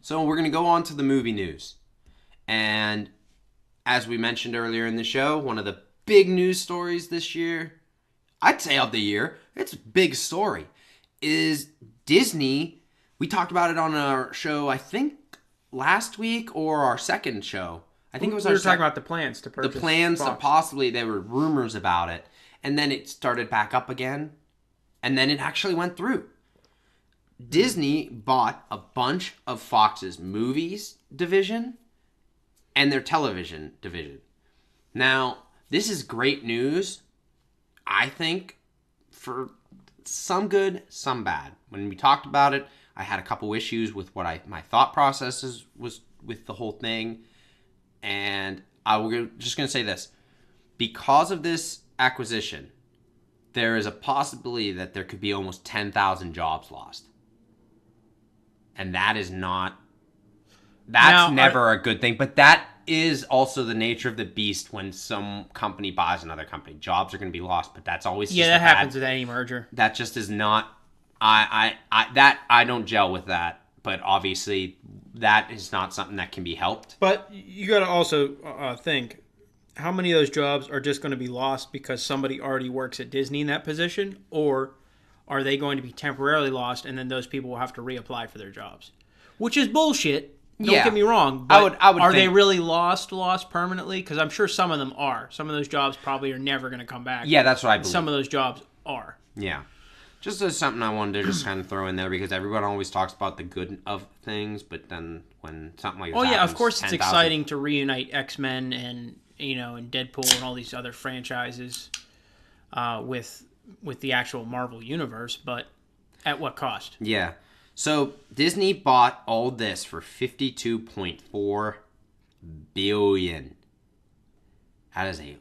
So we're going to go on to the movie news. And as we mentioned earlier in the show, one of the big news stories this year, I'd say of the year, it's a big story, is Disney. We talked about it on our show, I think, last week or our second show. I think it was we our were talking about the plans to purchase the plans to Fox. possibly, there were rumors about it. And then it started back up again. And then it actually went through. Disney bought a bunch of Fox's movies division and their television division. Now, this is great news, I think, for some good, some bad. When we talked about it, I had a couple issues with what my thought processes was with the whole thing. And just going to say this. Because of this acquisition, there is a possibility that there could be almost 10,000 jobs lost. And that is not... That's never a good thing. But that is also the nature of the beast when some company buys another company. Jobs are going to be lost, but that's always that happens with any merger. That just is not... I don't gel with that. But obviously, that is not something that can be helped. But you got to also think, how many of those jobs are just going to be lost because somebody already works at Disney in that position? Or are they going to be temporarily lost and then those people will have to reapply for their jobs? Which is bullshit. Don't get me wrong. But I would are think... they really lost permanently? Because I'm sure some of them are. Some of those jobs probably are never going to come back. Yeah, that's what I believe. Some of those jobs are. Yeah. Just as something I wanted to just kind of throw in there because everyone always talks about the good of things, but then when something like this happens, of course 10,000... it's exciting to reunite XMen and and Deadpool and all these other franchises with the actual Marvel universe, but at what cost? Yeah. So Disney bought all this for $52.4 billion. That is a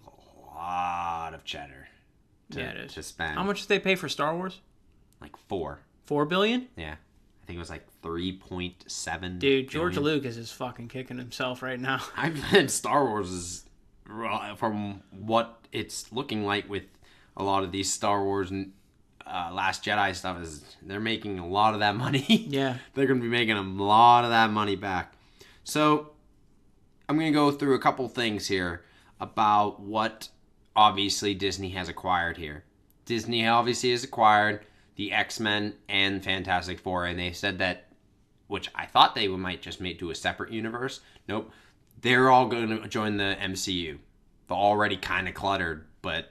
lot of cheddar to spend. How much did they pay for Star Wars? Like $4 billion? Yeah. I think it was like 3.7. Dude, George Lucas is fucking kicking himself right now. I've been Star Wars is, from what it's looking like with a lot of these Star Wars and Last Jedi stuff, is they're making a lot of that money. Yeah. They're going to be making a lot of that money back. So I'm going to go through a couple things here about what obviously Disney has acquired here. Disney obviously has acquired the X-Men and Fantastic Four, and they said that, which I thought they might just do a separate universe. Nope. They're all going to join the MCU. They're already kind of cluttered, but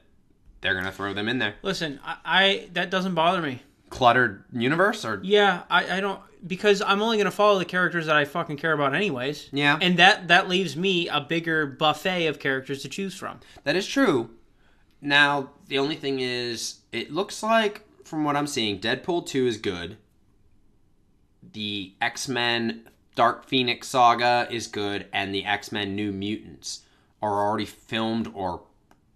they're going to throw them in there. Listen, I that doesn't bother me. Cluttered universe? Or yeah, I don't, because I'm only going to follow the characters that I fucking care about anyways. Yeah. And that leaves me a bigger buffet of characters to choose from. That is true. Now, the only thing is, it looks like, from what I'm seeing, Deadpool 2 is good. The X-Men Dark Phoenix saga is good, and the X-Men New Mutants are already filmed or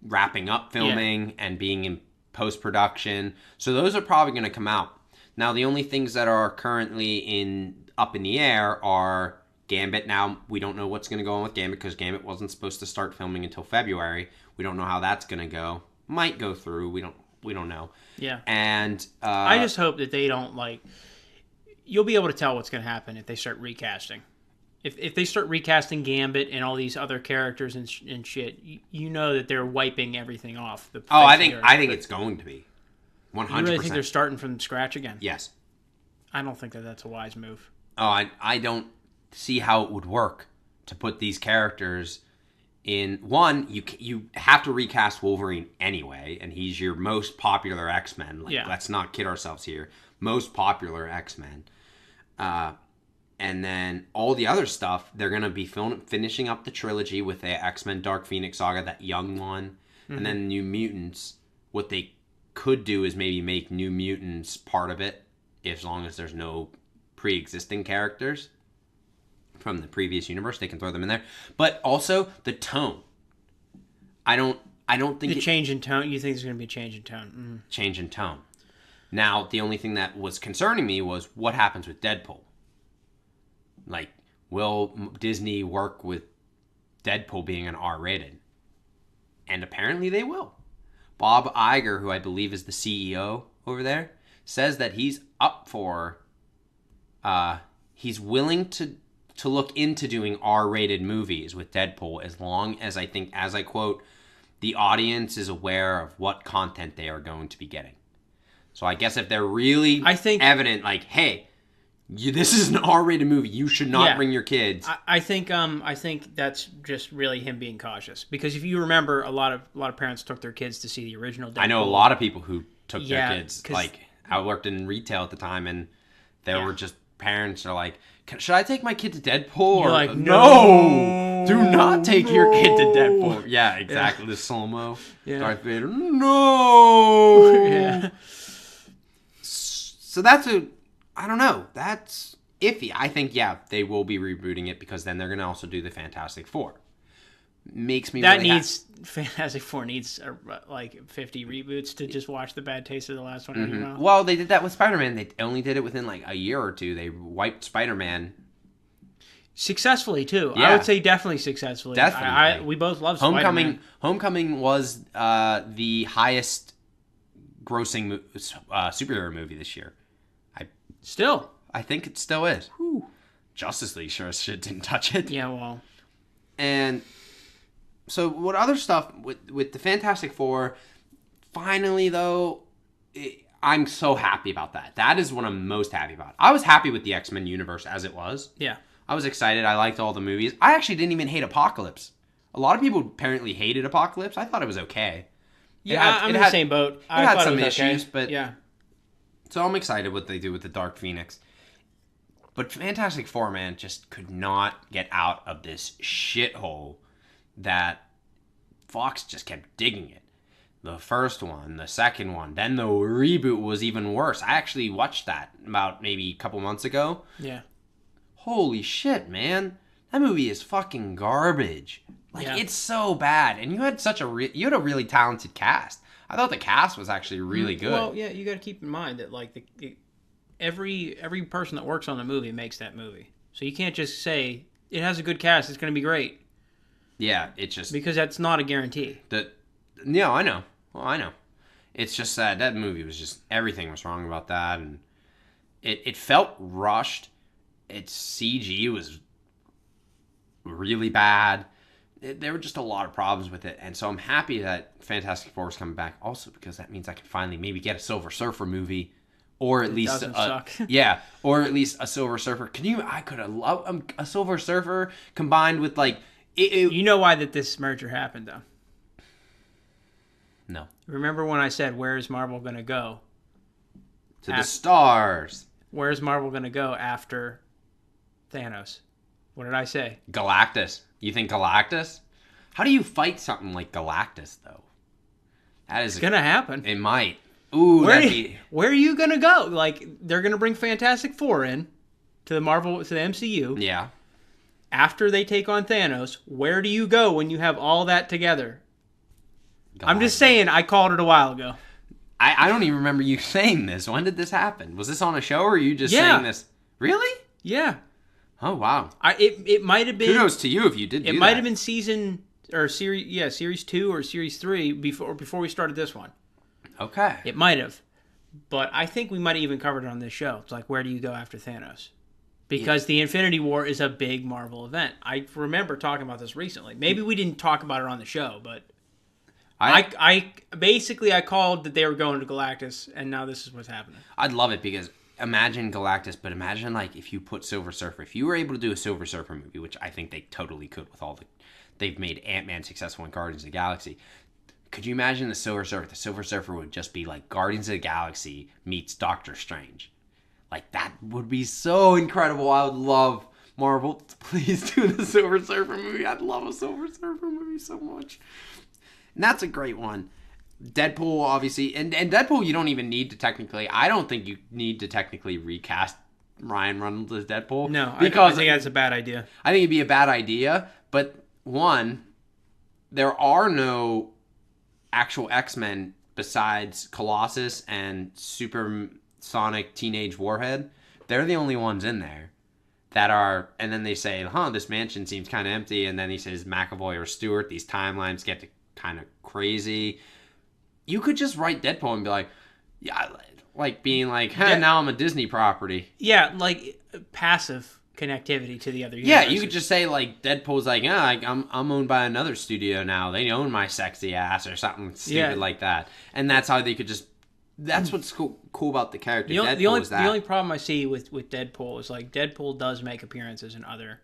wrapping up filming and being in post-production. So those are probably going to come out. Now, the only things that are currently up in the air are Gambit. Now, we don't know what's going to go on with Gambit because Gambit wasn't supposed to start filming until February. We don't know how that's going to go. Might go through. We don't know. Yeah. And I just hope that they don't, you'll be able to tell what's going to happen if they start recasting. If they start recasting Gambit and all these other characters and shit, you know that they're wiping everything off. I think it's going to be 100%. You really think they're starting from scratch again? Yes. I don't think that that's a wise move. Oh, I don't see how it would work to put these characters in. One, you have to recast Wolverine anyway, and he's your most popular X-Men. Let's not kid ourselves here. Most popular X-Men. And then all the other stuff, they're going to be finishing up the trilogy with the X-Men Dark Phoenix saga, that young one. Mm-hmm. And then New Mutants. What they could do is maybe make New Mutants part of it, as long as there's no pre-existing characters from the previous universe. They can throw them in there. But also, the tone. I don't think... The change in tone? You think there's going to be a change in tone? Mm. Change in tone. Now, the only thing that was concerning me was what happens with Deadpool. Will Disney work with Deadpool being an R-rated? And apparently they will. Bob Iger, who I believe is the CEO over there, says that he's up for... he's willing to to look into doing R-rated movies with Deadpool as long as I think, as I quote, the audience is aware of what content they are going to be getting. So I guess if they're really evident, like, hey, this is an R-rated movie, you should not bring your kids. I think that's just really him being cautious, because if you remember, a lot of parents took their kids to see the original Deadpool. I know a lot of people who took their kids. Like, I worked in retail at the time, and there were just parents are like, should I take my kid to Deadpool? You're or, like, no, do not take your kid to Deadpool. Yeah, exactly. The slow-mo. Darth Vader, no. Yeah. So that's I don't know. That's iffy. I think, they will be rebooting it, because then they're going to also do the Fantastic Four. Makes me Fantastic Four needs like 50 reboots to just watch the bad taste of the last one. Mm-hmm. Well, they did that with Spider-Man. They only did it within like a year or two. They wiped Spider-Man successfully too. Yeah. I would say definitely successfully. Definitely. We both love Spider-Man. Homecoming was the highest grossing superhero movie this year. I think it still is. Whew. Justice League sure as shit didn't touch it. Yeah, well. And so what other stuff with the Fantastic Four, finally though, I'm so happy about that. That is what I'm most happy about. I was happy with the XMen universe as it was. Yeah. I was excited. I liked all the movies. I actually didn't even hate Apocalypse. A lot of people apparently hated Apocalypse. I thought it was okay. Yeah, I'm in the same boat. I had some issues, okay. but yeah. So I'm excited what they do with the Dark Phoenix. But Fantastic Four, man, just could not get out of this shithole that Fox just kept digging it. The first one, the second one, then the reboot was even worse. I actually watched that about maybe a couple months ago. Yeah. Holy shit, man. That movie is fucking garbage. Like, it's so bad. And you had you had a really talented cast. I thought the cast was actually really good. Well, yeah, you got to keep in mind that like every person that works on the movie makes that movie. So you can't just say it has a good cast, it's going to be great. Yeah, it's just because that's not a guarantee. Yeah, I know. Well, I know. It's just that movie was just everything was wrong about that, and it felt rushed. Its CG was really bad. There were just a lot of problems with it, and so I'm happy that Fantastic Four is coming back. Also, because that means I can finally maybe get a Silver Surfer movie, or at least or at least a Silver Surfer. I could have loved a Silver Surfer combined with like. You know why that this merger happened, though? No. Remember when I said, "Where's Marvel gonna go?" To the stars. Where's Marvel gonna go after Thanos? What did I say? Galactus. You think Galactus? How do you fight something like Galactus, though? It's gonna happen. It might. Ooh, where are you gonna go? Like, they're gonna bring Fantastic Four in to the MCU. Yeah. After they take on Thanos, where do you go when you have all that together? Galactus. I'm just saying, I called it a while ago. I don't even remember you saying this. When did this happen? Was this on a show, or are you just saying this? Really? Yeah. Oh, wow. It might have been... Kudos to you if you did do that. It might have been series 2 or series 3 before we started this one. Okay. It might have. But I think we might have even covered it on this show. It's like, where do you go after Thanos? Because the Infinity War is a big Marvel event. I remember talking about this recently. Maybe we didn't talk about it on the show, but I basically called that they were going to Galactus, and now this is what's happening. I'd love it, because imagine Galactus, but imagine like if you put Silver Surfer. If you were able to do a Silver Surfer movie, which I think they totally could with all they've made Ant-Man successful in Guardians of the Galaxy. Could you imagine the Silver Surfer? The Silver Surfer would just be like Guardians of the Galaxy meets Doctor Strange. Like, that would be so incredible. I would love Marvel to please do the Silver Surfer movie. I'd love a Silver Surfer movie so much. And that's a great one. Deadpool, obviously. And Deadpool, you don't even need to technically... I don't think you need to technically recast Ryan Reynolds as Deadpool. No, because I think that's a bad idea. I think it'd be a bad idea. But, one, there are no actual X-Men besides Colossus and Supersonic Teenage Warhead. They're the only ones in there that are... And then they say, this mansion seems kind of empty. And then he says McAvoy or Stewart. These timelines get to kind of crazy. You could just write Deadpool and be like, yeah, like being like, now I'm a Disney property. Yeah, like passive. connectivity to the other Yeah, universes. you could just say, like, Deadpool's like, I'm owned by another studio now. They own my sexy ass or something stupid like that. And that's how they could just... That's what's cool about the character. The Deadpool is that. The only problem I see with Deadpool is, like, Deadpool does make appearances in other...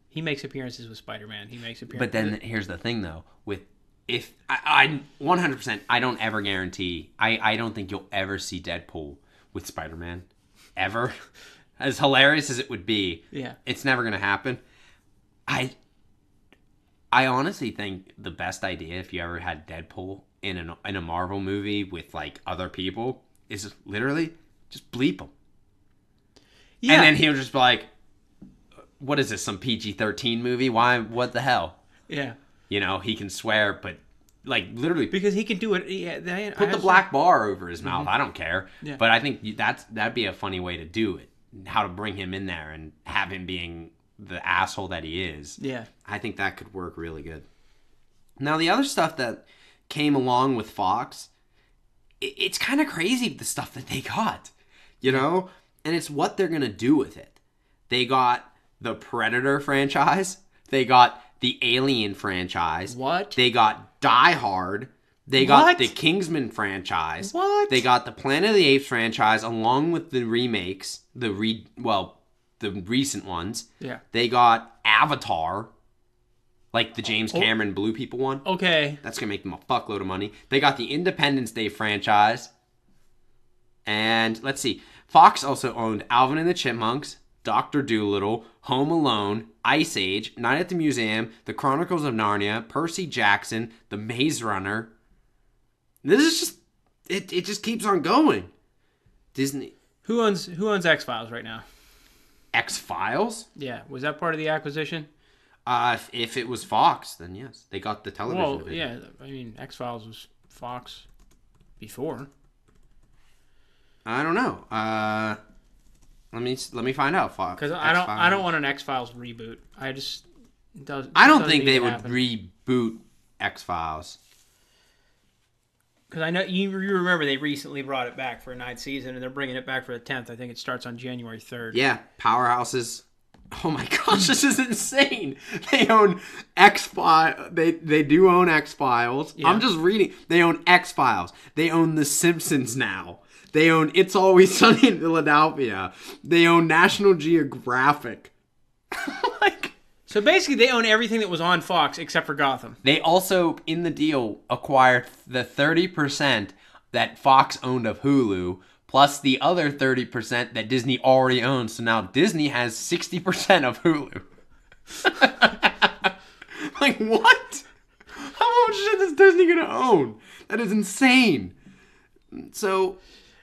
He makes appearances with Spider-Man. He makes appearances... But then here's the thing, though. If I 100%, I don't ever guarantee... I don't think you'll ever see Deadpool with Spider-Man. Ever. As hilarious as it would be, it's never going to happen. I honestly think the best idea, if you ever had Deadpool in a Marvel movie with, like, other people, is literally just bleep him. Yeah. And then he'll just be like, what is this, some PG-13 movie? Why? What the hell? Yeah. You know, he can swear, but, like, literally... Because he can do it... put the black bar over his mouth. I don't care. Yeah. But I think that'd be a funny way to do it. How to bring him in there and have him being the asshole that he is. Yeah. I think that could work really good. Now, the other stuff that came along with Fox, it's kind of crazy, the stuff that they got, you know? And it's what they're going to do with it. They got the Predator franchise. They got the Alien franchise. What? They got Die Hard. They got the Kingsman franchise. What? They got the Planet of the Apes franchise along with the remakes, the recent ones. Yeah. They got Avatar, like the James Cameron Blue People one. Okay. That's going to make them a fuckload of money. They got the Independence Day franchise. And let's see. Fox also owned Alvin and the Chipmunks, Dr. Dolittle, Home Alone, Ice Age, Night at the Museum, The Chronicles of Narnia, Percy Jackson, The Maze Runner. This is just... It just keeps on going. Disney... Who owns X-Files right now? X-Files? Yeah. Was that part of the acquisition? If it was Fox, then yes. They got the television division. Yeah. I mean, X-Files was Fox before. I don't know. Let me find out, Fox. Because I don't want an X-Files reboot. I don't think they would reboot X-Files. Because I know you remember they recently brought it back for a 9th season, and they're bringing it back for the 10th. I think it starts on January 3rd. Yeah, Powerhouses. Oh my gosh, this is insane. They own X-Files. They do own X-Files. Yeah. I'm just reading. They own X-Files. They own The Simpsons now. They own It's Always Sunny in Philadelphia. They own National Geographic. So basically, they own everything that was on Fox except for Gotham. They also, in the deal, acquired the 30% that Fox owned of Hulu, plus the other 30% that Disney already owns. So now Disney has 60% of Hulu. Like, what? How much shit is Disney going to own? That is insane. So...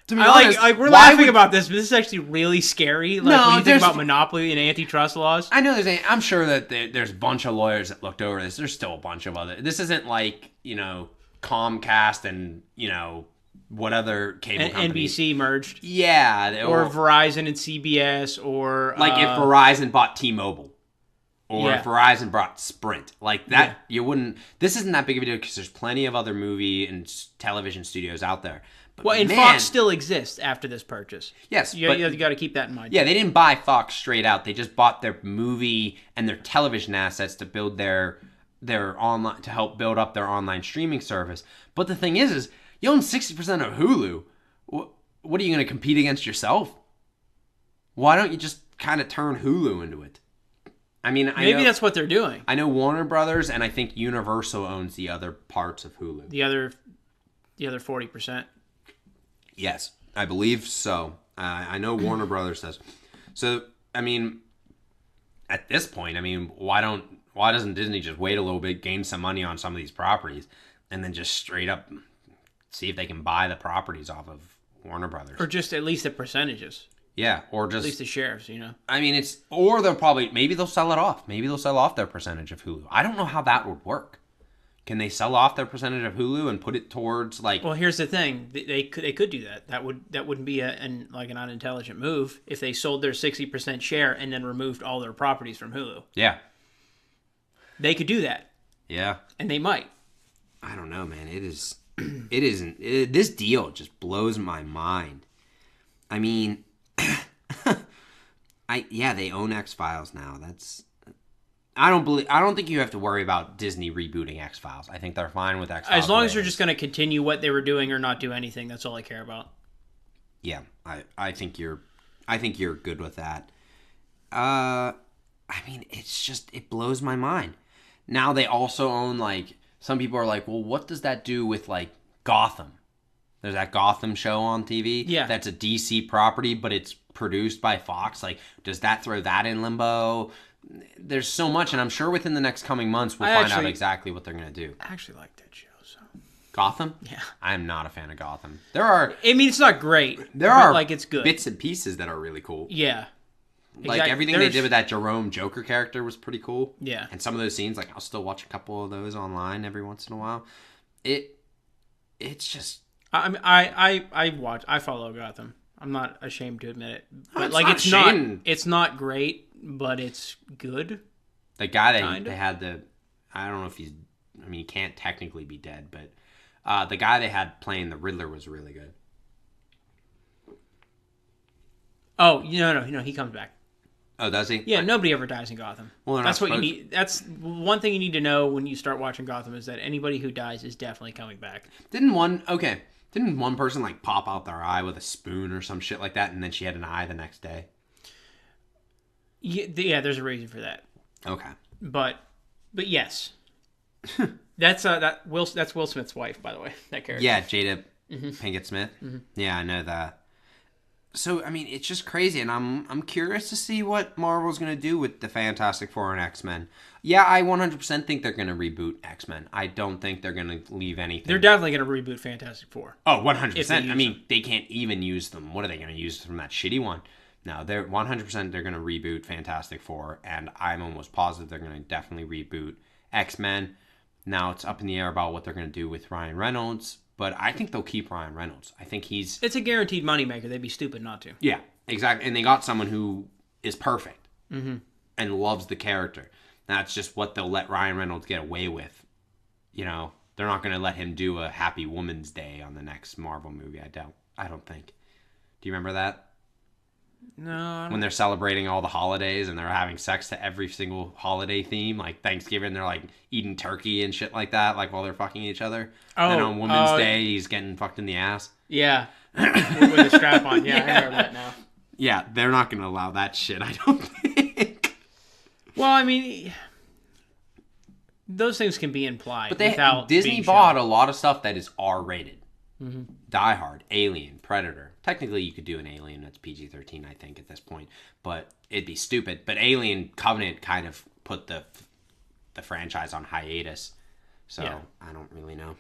To be honest, we're laughing about this, but this is actually really scary. Like, when you think about monopoly and antitrust laws. I know I'm sure that there's a bunch of lawyers that looked over this. There's still a bunch of other. This isn't like, Comcast and, what other cable company. NBC merged. Yeah. Or Verizon and CBS or... Like if Verizon bought T-Mobile. Or if Verizon bought Sprint. Like that, you wouldn't... This isn't that big of a deal because there's plenty of other movie and television studios out there. But Fox still exists after this purchase. Yes. You got to keep that in mind. Yeah, they didn't buy Fox straight out. They just bought their movie and their television assets to build their online, to help build up their online streaming service. But the thing is you own 60% of Hulu. What are you going to compete against yourself? Why don't you just kind of turn Hulu into it? I mean, maybe that's what they're doing. I know Warner Brothers and I think Universal owns the other parts of Hulu. The other 40%. Yes, I believe so. I know Warner Brothers does. So, I mean, at this point, why doesn't Disney just wait a little bit, gain some money on some of these properties, and then just straight up see if they can buy the properties off of Warner Brothers? Or just at least the percentages. Yeah, or just... At least the shares, I mean, or maybe they'll sell it off. Maybe they'll sell off their percentage of Hulu. I don't know how that would work. Can they sell off their percentage of Hulu and put it towards like? Well, here's the thing: they could do that. That wouldn't be an unintelligent move if they sold their 60% share and then removed all their properties from Hulu. Yeah, they could do that. Yeah, and they might. I don't know, man. This deal just blows my mind. I mean, They own X-Files now. I don't think you have to worry about Disney rebooting X-Files. I think they're fine with X-Files. As long as they're just going to continue what they were doing or not do anything, that's all I care about. Yeah, I think you're good with that. It blows my mind. Now they also own, like, some people are like, well, what does that do with, like, Gotham? There's that Gotham show on TV. Yeah. That's a DC property, but it's produced by Fox. Like, does that throw that in limbo? There's so much, and I'm sure within the next coming months we'll find out exactly what they're going to do. I actually like that show, so. Gotham? Yeah. I'm not a fan of Gotham. It's not great. It's good. Bits and pieces that are really cool. Yeah. Like, everything they did with that Jerome Joker character was pretty cool. Yeah. And some of those scenes, like, I'll still watch a couple of those online every once in a while. It's just... I follow Gotham. I'm not ashamed to admit it. But, it's not great, but it's good. The guy they had I don't know if he can't technically be dead, but the guy they had playing the Riddler was really good. Oh, no, he comes back. Oh, does he? Yeah, nobody ever dies in Gotham. Well, that's what you need. That's one thing you need to know when you start watching Gotham is that anybody who dies is definitely coming back. Didn't one person, like, pop out their eye with a spoon or some shit like that, and then she had an eye the next day? Yeah, there's a reason for that. Okay. But yes. That's Will Smith's wife, by the way, that character. Yeah, Jada Pinkett Smith. Mm-hmm. Yeah, I know that. So, it's just crazy, and I'm curious to see what Marvel's going to do with the Fantastic Four and X-Men. Yeah, I 100% think they're going to reboot X-Men. I don't think they're going to leave anything. They're definitely going to reboot Fantastic Four. Oh, 100%. They can't even use them. What are they going to use from that shitty one? No, they're 100% they're going to reboot Fantastic Four, and I'm almost positive they're going to definitely reboot X-Men. Now, it's up in the air about what they're going to do with Ryan Reynolds, but I think they'll keep Ryan Reynolds. I think it's a guaranteed moneymaker. They'd be stupid not to. Yeah, exactly. And they got someone who is perfect and loves the character. That's just what they'll let Ryan Reynolds get away with. They're not going to let him do a Happy Woman's Day on the next Marvel movie. I don't think. Do you remember that? No. When they're celebrating all the holidays and they're having sex to every single holiday theme, like Thanksgiving, they're like eating turkey and shit like that, like while they're fucking each other. Oh, and on Women's Day, he's getting fucked in the ass. Yeah, with a strap on. Yeah, I remember that now. Yeah, they're not going to allow that shit, I don't think. Well, those things can be implied. But Disney bought a lot of stuff that is R-rated. Mm-hmm. Die Hard, Alien, Predator. Technically, you could do an Alien that's PG-13, I think, at this point. But it'd be stupid. But Alien Covenant kind of put the franchise on hiatus. So, yeah. I don't really know.